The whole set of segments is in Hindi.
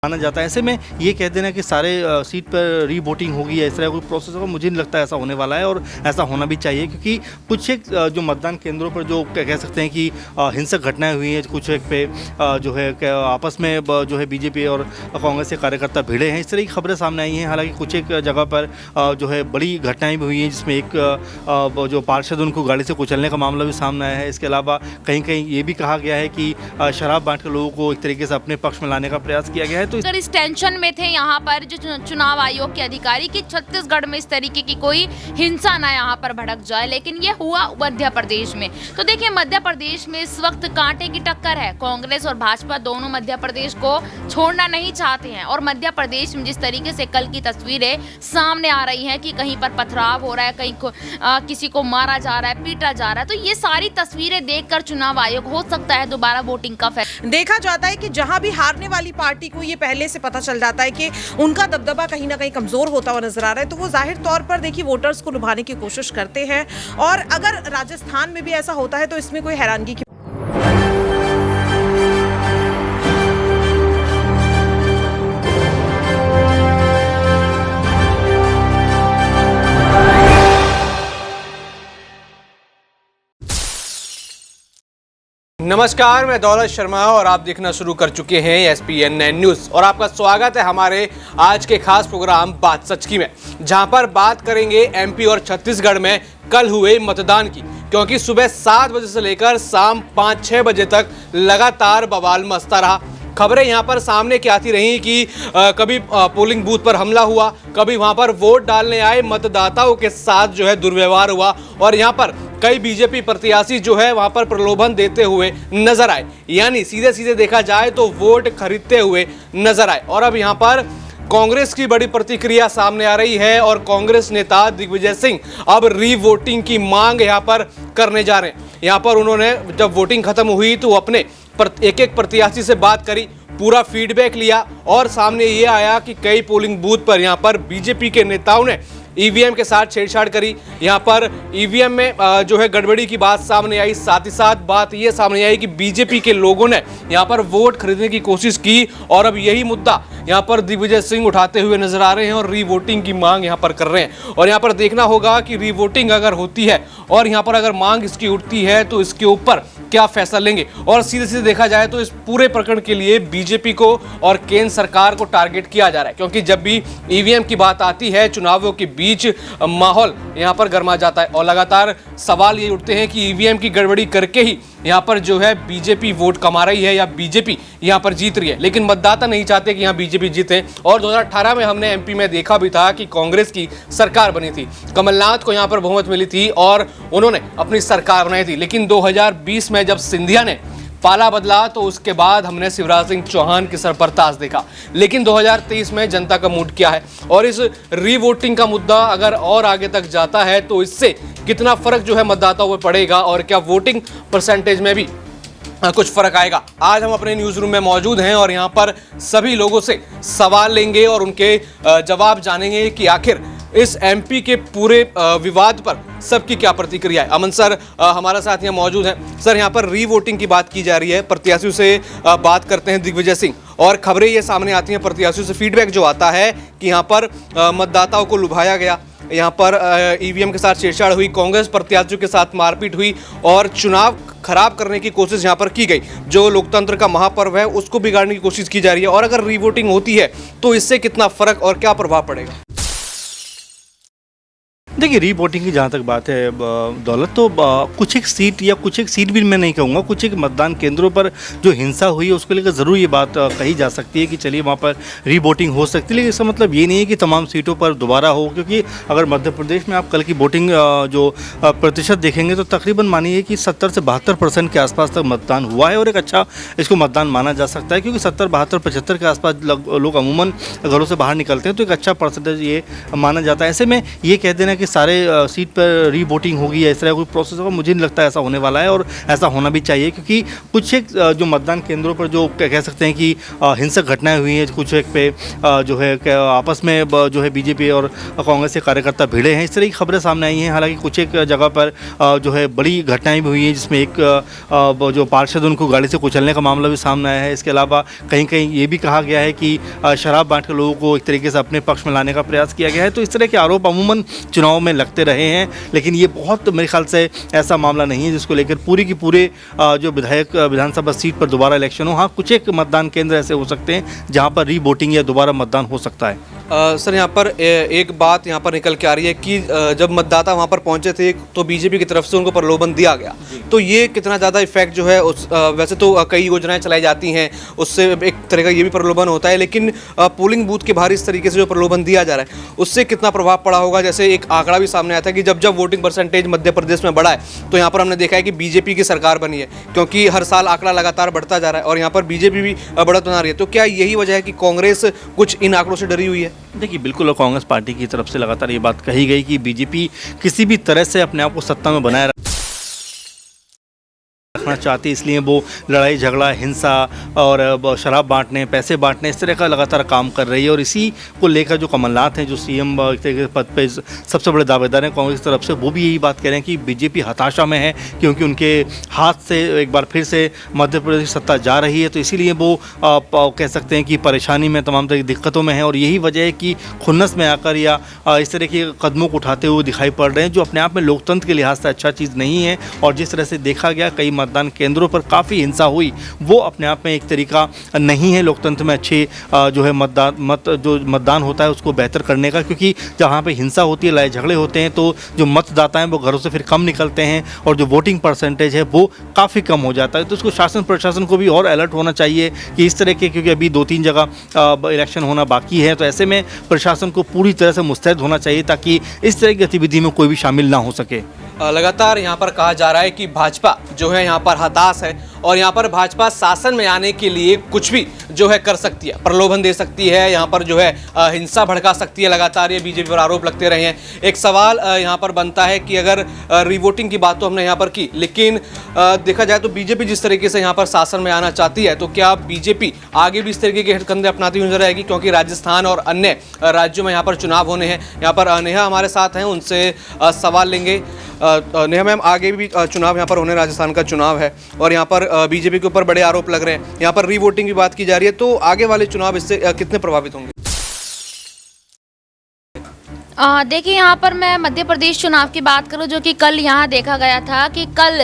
माना जाता है। ऐसे में ये कह देना कि सारे सीट पर री वोटिंग होगी या इस तरह कोई प्रोसेस होगा, मुझे नहीं लगता ऐसा होने वाला है और ऐसा होना भी चाहिए, क्योंकि कुछ एक जो मतदान केंद्रों पर जो कह सकते हैं कि हिंसक घटनाएं हुई हैं, कुछ एक पे जो है आपस में जो है बीजेपी और कांग्रेस के कार्यकर्ता भिड़े हैं, इस तरह की खबरें सामने आई हैं। हालांकि कुछ एक जगह पर जो है बड़ी घटनाएँ भी हुई हैं, जिसमें एक जो पार्षद उनको गाड़ी से कुचलने का मामला भी सामने आया है। इसके अलावा कहीं कहीं ये भी कहा गया है कि शराब बांट कर लोगों को एक तरीके से अपने पक्ष में लाने का प्रयास किया गया है। तो अगर इस टेंशन में थे यहाँ पर जो चुनाव आयोग के अधिकारी कि छत्तीसगढ़ में इस तरीके की कोई हिंसा ना यहाँ पर भड़क जाए, लेकिन ये हुआ मध्य प्रदेश में। तो देखिए, मध्य प्रदेश में इस वक्त कांटे की टक्कर है। कांग्रेस और भाजपा दोनों मध्य प्रदेश को छोड़ना नहीं चाहते हैं और मध्य प्रदेश में जिस तरीके से कल की तस्वीरें सामने आ रही हैं कि कहीं पर पथराव हो रहा है, कहीं किसी को मारा जा रहा है, पीटा जा रहा है, तो ये सारी तस्वीरें देखकर चुनाव आयोग हो सकता है दोबारा वोटिंग का फैसला। देखा जाता है कि जहां भी हारने वाली पार्टी को ये पहले से पता चल जाता है कि उनका दबदबा कहीं ना कहीं कमजोर होता हुआ नजर आ रहा है, तो वो जाहिर तौर पर देखिए वोटर्स को लुभाने की कोशिश करते हैं। और अगर राजस्थान में भी ऐसा होता है तो इसमें कोई हैरानगी की नमस्कार, मैं दौलत शर्मा और आप देखना शुरू कर चुके हैं SPN9 न्यूज़ और आपका स्वागत है हमारे आज के खास प्रोग्राम बात सच की में, जहां पर बात करेंगे MP और छत्तीसगढ़ में कल हुए मतदान की, क्योंकि सुबह 7 बजे से लेकर शाम 5-6 बजे तक लगातार बवाल मचता रहा। खबरें यहाँ पर सामने की आती रही कि कभी पोलिंग बूथ पर हमला हुआ, कभी वहाँ पर वोट डालने आए मतदाताओं के साथ जो है दुर्व्यवहार हुआ और यहाँ पर कई बीजेपी प्रत्याशी जो है वहाँ पर प्रलोभन देते हुए नजर आए, यानी सीधे सीधे देखा जाए तो वोट खरीदते हुए नजर आए। और अब यहाँ पर कांग्रेस की बड़ी प्रतिक्रिया सामने आ रही है और कांग्रेस नेता दिग्विजय सिंह अब री वोटिंग की मांग यहाँ पर करने जा रहे हैं। यहाँ पर उन्होंने जब वोटिंग खत्म हुई तो अपने एक एक प्रत्याशी से बात करी, पूरा फीडबैक लिया और सामने ये आया कि कई पोलिंग बूथ पर यहाँ पर बीजेपी के नेताओं ने ईवीएम के साथ छेड़छाड़ करी। यहाँ पर ईवीएम में जो है गड़बड़ी की बात सामने आई। साथ ही साथ बात ये सामने आई कि बीजेपी के लोगों ने यहाँ पर वोट खरीदने की कोशिश की और अब यही मुद्दा यहाँ पर दिग्विजय सिंह उठाते हुए नजर आ रहे हैं और री वोटिंग की मांग यहाँ पर कर रहे हैं। और यहाँ पर देखना होगा कि री वोटिंग अगर होती है और यहाँ पर अगर मांग इसकी उठती है तो इसके ऊपर क्या फैसला लेंगे। और सीधे सीधे देखा जाए तो इस पूरे प्रकरण के लिए बीजेपी को और केंद्र सरकार को टारगेट किया जा रहा है, क्योंकि जब भी ईवीएम की बात आती है चुनावों के बीच माहौल यहाँ पर गर्मा जाता है और लगातार सवाल ये उठते हैं कि ईवीएम की गड़बड़ी करके ही यहाँ पर जो है बीजेपी वोट कमा रही है या बीजेपी यहाँ पर जीत रही है। लेकिन मतदाता नहीं चाहते कि यहाँ बीजेपी जीते। और 2018 में हमने MP में देखा भी था कि कांग्रेस की सरकार बनी थी, कमलनाथ को यहाँ पर बहुमत मिली थी और उन्होंने अपनी सरकार बनाई थी। लेकिन 2020 में जब सिंधिया ने पाला बदला तो उसके बाद हमने शिवराज सिंह चौहान के सर पर ताज देखा। लेकिन 2023 में जनता का मूड क्या है और इस री वोटिंग का मुद्दा अगर और आगे तक जाता है तो इससे कितना फर्क जो है मतदाताओं पर पड़ेगा और क्या वोटिंग परसेंटेज में भी कुछ फर्क आएगा। आज हम अपने न्यूज़ रूम में मौजूद हैं और यहाँ पर सभी लोगों से सवाल लेंगे और उनके जवाब जानेंगे कि आखिर इस MP के पूरे विवाद पर सबकी क्या प्रतिक्रिया है। अमन सर हमारा साथ यहाँ मौजूद हैं। सर, यहाँ पर री वोटिंग की बात की जा रही है, प्रत्याशियों से बात करते हैं दिग्विजय सिंह और खबरें ये सामने आती हैं, प्रत्याशियों से फीडबैक जो आता है कि यहाँ पर मतदाताओं को लुभाया गया, यहाँ पर ईवीएम के साथ छेड़छाड़ हुई, कांग्रेस प्रत्याशियों के साथ मारपीट हुई और चुनाव खराब करने की कोशिश यहाँ पर की गई। जो लोकतंत्र का महापर्व है उसको बिगाड़ने की कोशिश की जा रही है और अगर री वोटिंग होती है तो इससे कितना फर्क और क्या प्रभाव पड़ेगा। देखिए, री वोटिंग की जहाँ तक बात है दौलत, तो कुछ एक सीट या कुछ एक सीट भी मैं नहीं कहूँगा, कुछ एक मतदान केंद्रों पर जो हिंसा हुई है उसको लेकर ज़रूर ये बात कही जा सकती है कि चलिए वहाँ पर री वोटिंग हो सकती है। लेकिन इसका मतलब ये नहीं है कि तमाम सीटों पर दोबारा हो, क्योंकि अगर मध्य प्रदेश में आप कल की वोटिंग जो प्रतिशत देखेंगे तो तकरीबन मानिए कि 70 से 72% के आसपास तक मतदान हुआ है और एक अच्छा इसको मतदान माना जा सकता है, क्योंकि 70, 72, 75 के आसपास लोग अमूमन घरों से बाहर निकलते हैं तो एक अच्छा परसेंटेज ये माना जाता है। ऐसे में ये कह देना कि सारे सीट पर री वोटिंग होगी या इस तरह कोई प्रोसेस होगा, मुझे नहीं लगता ऐसा होने वाला है और ऐसा होना भी चाहिए, क्योंकि कुछ एक जो मतदान केंद्रों पर जो कह सकते हैं कि हिंसक घटनाएं हुई हैं, कुछ एक पे जो है आपस में जो है बीजेपी और कांग्रेस के कार्यकर्ता भिड़े हैं, इस तरह की खबरें सामने आई हैं। हालांकि कुछ एक जगह पर जो है बड़ी घटनाएं भी हुई हैं, जिसमें एक जो पार्षद उनको गाड़ी से कुचलने का मामला भी सामने आया है। इसके अलावा कहीं कहीं ये भी कहा गया है कि शराब बांट के लोगों को एक तरीके से अपने पक्ष में लाने का प्रयास किया गया है। तो इस तरह के आरोप अमूमन चुनाव में लगते रहे हैं, लेकिन ये बहुत मेरे ख्याल से ऐसा मामला नहीं है जिसको लेकर पूरी की पूरे जो विधानसभा सीट पर दोबारा इलेक्शन हो। हाँ, कुछ एक मतदान केंद्र ऐसे हो सकते हैं जहाँ पर री वोटिंग या दोबारा मतदान हो सकता है। सर, यहाँ पर एक बात यहाँ पर निकल के आ रही है कि जब मतदाता वहाँ पर पहुँचे थे तो बीजेपी की तरफ से उनको प्रलोभन दिया गया, तो ये कितना ज़्यादा इफेक्ट जो है उस वैसे तो कई योजनाएं चलाई जाती हैं, उससे एक तरह का ये भी प्रलोभन होता है, लेकिन पोलिंग बूथ के बाहर इस तरीके से जो प्रलोभन दिया जा रहा है उससे कितना प्रभाव पड़ा होगा। जैसे एक आंकड़ा भी सामने आया था कि जब जब वोटिंग परसेंटेज मध्य प्रदेश में बढ़ा है तो यहाँ पर हमने देखा है कि बीजेपी की सरकार बनी है, क्योंकि हर साल आंकड़ा लगातार बढ़ता जा रहा है और यहाँ पर बीजेपी भी बढ़त बना रही है। तो क्या यही वजह है कि कांग्रेस कुछ इन आंकड़ों से डरी हुई है? देखिए, बिल्कुल कांग्रेस पार्टी की तरफ से लगातार ये बात कही गई कि बीजेपी किसी भी तरह से अपने आप को सत्ता में बनाए रखना चाहती है, इसलिए वो लड़ाई झगड़ा, हिंसा और शराब बांटने, पैसे बांटने, इस तरह का लगातार काम कर रही है। और इसी को लेकर जो कमलनाथ हैं, जो सीएम पद पे सबसे बड़े दावेदार हैं कांग्रेस की तरफ से, वो भी यही बात कह रहे हैं कि बीजेपी हताशा में है, क्योंकि उनके हाथ से एक बार फिर से मध्य प्रदेश सत्ता जा रही है। तो इसीलिए वो कह सकते हैं कि परेशानी में, तमाम तरह की दिक्कतों में है और यही वजह है कि खुन्नस में आकर या इस तरह के कदमों को उठाते हुए दिखाई पड़ रहे हैं, जो अपने आप में लोकतंत्र के लिहाज से अच्छा चीज़ नहीं है। और जिस तरह से देखा गया कई मतदान केंद्रों पर काफ़ी हिंसा हुई, वो अपने आप में एक तरीका नहीं है लोकतंत्र में अच्छे जो है मतदान होता है उसको बेहतर करने का, क्योंकि जहाँ पे हिंसा होती है, लड़ाई झगड़े होते हैं, तो जो मतदाता हैं वो घरों से फिर कम निकलते हैं और जो वोटिंग परसेंटेज है वो काफ़ी कम हो जाता है। तो इसको शासन प्रशासन को भी और अलर्ट होना चाहिए कि इस तरह के, क्योंकि अभी 2-3 जगह इलेक्शन होना बाकी है, तो ऐसे में प्रशासन को पूरी तरह से मुस्तैद होना चाहिए ताकि इस तरह की गतिविधि में कोई भी शामिल ना हो सके। लगातार यहाँ पर कहा जा रहा है कि भाजपा जो है यहाँ पर हताश है और यहाँ पर भाजपा शासन में आने के लिए कुछ भी जो है कर सकती है, प्रलोभन दे सकती है, यहाँ पर जो है हिंसा भड़का सकती है। लगातार ये बीजेपी पर आरोप लगते रहे हैं। एक सवाल यहाँ पर बनता है कि अगर रिवोटिंग की बात तो हमने यहाँ पर की, लेकिन देखा जाए तो बीजेपी जिस तरीके से यहाँ पर शासन में आना चाहती है, तो क्या बीजेपी आगे भी इस तरीके के हथकंडे अपनाती हुई नजर आएगी? क्योंकि राजस्थान और अन्य राज्यों में यहाँ पर चुनाव होने हैं। यहाँ पर नेहा हमारे साथ हैं, उनसे सवाल लेंगे। नेहा मैम, आगे भी चुनाव यहाँ पर होने, राजस्थान का चुनाव है और यहाँ पर बीजेपी के ऊपर बड़े आरोप लग रहे हैं, यहाँ पर रीवोटिंग की बात की जा रही है, तो आगे वाले चुनाव इससे कितने प्रभावित होंगे? देखिए, यहाँ पर मैं मध्य प्रदेश चुनाव की बात करूँ, जो कि कल यहाँ देखा गया था कि कल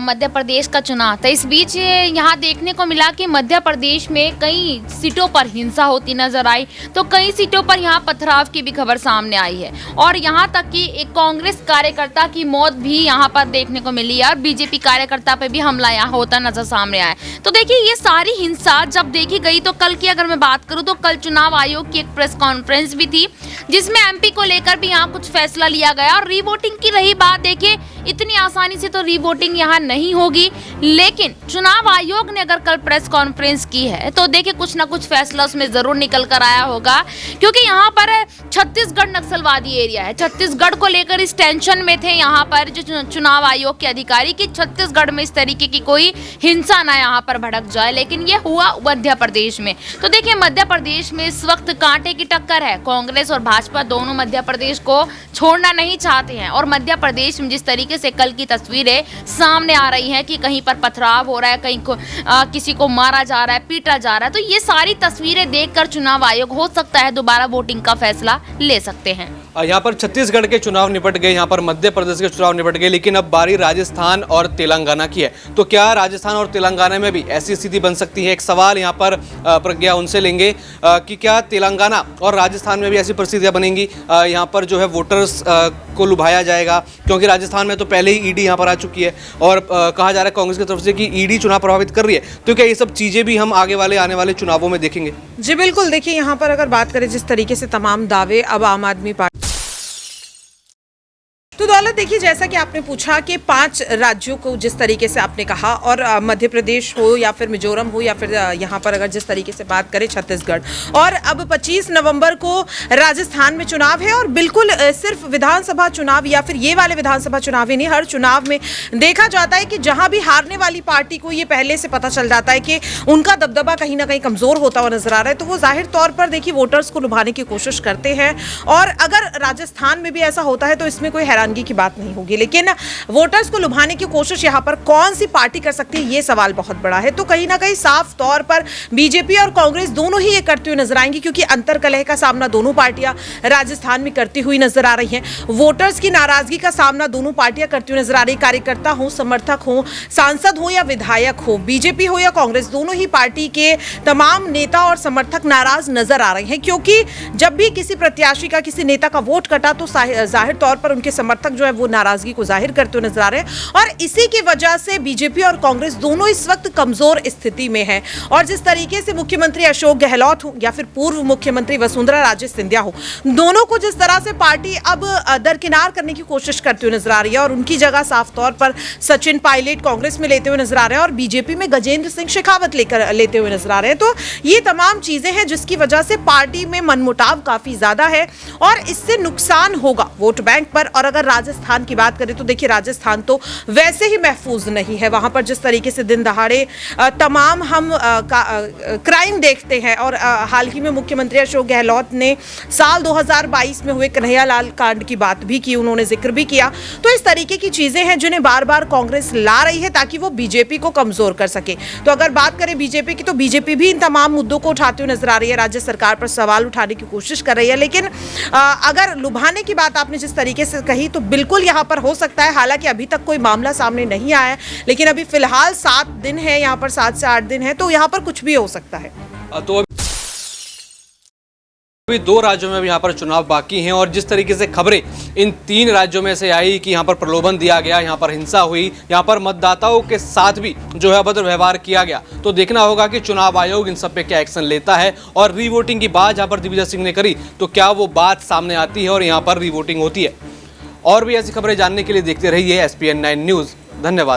मध्य प्रदेश का चुनाव था। इस बीच यहाँ देखने को मिला कि मध्य प्रदेश में कई सीटों पर हिंसा होती नजर आई, तो कई सीटों पर यहाँ पथराव की भी खबर सामने आई है और यहाँ तक कि एक कांग्रेस कार्यकर्ता की मौत भी यहाँ पर देखने को मिली है और बीजेपी कार्यकर्ता पर भी हमला यहाँ होता नजर सामने आया। तो देखिए, ये सारी हिंसा जब देखी गई, तो कल की अगर मैं बात करूँ तो कल चुनाव आयोग की एक प्रेस कॉन्फ्रेंस भी थी, जिसमें एमपी को लेकर भी यहाँ कुछ फैसला लिया गया। और रीवोटिंग की रही बात, देखिए इतनी आसानी से तो रीवोटिंग यहाँ नहीं होगी, लेकिन चुनाव आयोग ने अगर कल प्रेस कॉन्फ्रेंस की है तो देखिए कुछ ना कुछ फैसला उसमें जरूर निकल कर आया होगा, क्योंकि यहाँ पर छत्तीसगढ़ नक्सलवादी एरिया है। छत्तीसगढ़ को लेकर इस टेंशन में थे यहाँ पर जो चुनाव आयोग के अधिकारी कि छत्तीसगढ़ में इस तरीके की कोई हिंसा ना यहाँ पर भड़क जाए, लेकिन ये हुआ मध्य प्रदेश में। तो देखिए, मध्य प्रदेश में इस वक्त कांटे की टक्कर है। कांग्रेस और भाजपा दोनों मध्य प्रदेश को छोड़ना नहीं चाहते हैं और मध्य प्रदेश में जिस तरीके से कल की तस्वीरें सामने आ रही हैं कि कहीं पर पथराव हो रहा है, कहीं किसी को मारा जा रहा है, पीटा जा रहा है, तो ये सारी तस्वीरें देखकर चुनाव आयोग हो सकता है दोबारा वोटिंग का फैसला ले सकते हैं। यहाँ पर छत्तीसगढ़ के चुनाव निपट गए, यहाँ पर मध्य प्रदेश के चुनाव निपट गए, लेकिन अब बारी राजस्थान और तेलंगाना की है। तो क्या राजस्थान और तेलंगाना में भी ऐसी स्थिति बन सकती है? एक सवाल यहाँ पर प्रज्ञा उनसे लेंगे कि क्या तेलंगाना और राजस्थान में भी ऐसी परिस्थितियाँ बनेंगी, यहाँ पर जो है वोटर्स को लुभाया जाएगा? क्योंकि राजस्थान में तो पहले ही ईडी यहाँ पर आ चुकी है और कहा जा रहा है कांग्रेस की तरफ से कि ईडी चुनाव प्रभावित कर रही है। तो क्या ये सब चीज़ें भी हम आगे आने वाले चुनावों में देखेंगे? जी बिल्कुल। देखिए, यहाँ पर अगर बात करें जिस तरीके से तमाम दावे अब आम आदमी पार्टी तो दौलत देखिए, जैसा कि आपने पूछा कि 5 राज्यों को जिस तरीके से आपने कहा, और मध्य प्रदेश हो या फिर मिजोरम हो या फिर यहाँ पर अगर जिस तरीके से बात करें छत्तीसगढ़, और अब 25 नवंबर को राजस्थान में चुनाव है। और बिल्कुल सिर्फ विधानसभा चुनाव या फिर ये वाले विधानसभा चुनाव ही नहीं, हर चुनाव में देखा जाता है कि जहाँ भी हारने वाली पार्टी को ये पहले से पता चल जाता है कि उनका दबदबा कहीं ना कहीं कमजोर होता हुआ नजर आ रहा है, तो वो जाहिर तौर पर देखिए वोटर्स को लुभाने की कोशिश करते हैं। और अगर राजस्थान में भी ऐसा होता है तो इसमें कोई हैरानगी की बात नहीं होगी, लेकिन वोटर्स को लुभाने की कोशिश यहाँ पर कौन सी पार्टी कर सकती है, ये सवाल बहुत बड़ा है। तो कहीं ना कहीं साफ तौर पर बीजेपी और कांग्रेस दोनों ही ये करते हुए नजर आएंगी, क्योंकि अंतरकलह का सामना दोनों पार्टियां राजस्थान में करती हुई नजर आ रही हैं। वोटर्स की नाराजगी का सामना दोनों पार्टियां करती हुई नजर आ रही, कार्यकर्ता हो, समर्थक हो, सांसद हो या विधायक हो, बीजेपी हो या कांग्रेस, दोनों ही पार्टी के तमाम नेता और समर्थक नाराज नजर आ रहे हैं। क्योंकि जब भी किसी प्रत्याशी का, किसी नेता का वोट कटा तो जाहिर तौर पर उनके समर्थक जो है वो नाराजगी को जाहिर करते हुए नजर आ रहे हैं, और इसी की वजह से बीजेपी और कांग्रेस दोनों इस वक्त कमजोर स्थिति में है। और जिस तरीके से मुख्यमंत्री अशोक गहलोत हो या फिर पूर्व मुख्यमंत्री वसुंधरा राजे सिंधिया हो, दोनों को जिस तरह से पार्टी अब दरकिनार करने की कोशिश करती हुई नजर आ रही है, और उनकी जगह साफ तौर पर सचिन पायलट कांग्रेस में लेते हुए नजर आ रहे हैं और बीजेपी में गजेंद्र सिंह शेखावत लेते हुए नजर आ रहे हैं। तो ये तमाम चीजें हैं जिसकी वजह से पार्टी में मनमुटाव काफी ज्यादा है, और इससे नुकसान होगा वोट बैंक पर। और अगर राजस्थान की बात करें तो देखिए, राजस्थान तो वैसे ही महफूज नहीं है। वहां पर जिस तरीके से दिन दहाड़े तमाम हम क्राइम देखते हैं, और हाल ही में मुख्यमंत्री अशोक गहलोत ने साल 2022 में हुए कन्हैयालाल कांड की बात भी की, उन्होंने जिक्र भी किया। तो इस तरीके की चीजें हैं जिन्हें बार बार कांग्रेस ला रही है ताकि वो बीजेपी को कमजोर कर सके। तो अगर बात करें बीजेपी की, तो बीजेपी भी इन तमाम मुद्दों को उठाते हुए नजर आ रही है, राज्य सरकार पर सवाल उठाने की कोशिश कर रही है। लेकिन अगर लुभाने की बात आपने जिस तरीके से कही, तो बिल्कुल यहाँ पर हो सकता है। हालांकि अभी तक कोई मामला सामने नहीं आया है, लेकिन अभी फिलहाल 7 दिन है, यहाँ पर 7 से 8 दिन है, तो यहाँ पर कुछ भी हो सकता है। तो अभी 2 राज्यों में भी यहाँ पर चुनाव बाकी हैं, और जिस तरीके से खबरें इन 3 राज्यों में से आई कि यहाँ पर प्रलोभन दिया गया, यहाँ पर हिंसा हुई, यहाँ पर मतदाताओं के साथ भी जो है अभद्र व्यवहार किया गया, तो देखना होगा कि चुनाव आयोग इन सब पे क्या एक्शन लेता है। और रीवोटिंग की बात जहाँ पर दिग्विजय सिंह ने करी, तो क्या वो बात सामने आती है और यहाँ पर रीवोटिंग होती है। और भी ऐसी खबरें जानने के लिए देखते रहिए SPN9 न्यूज़। धन्यवाद।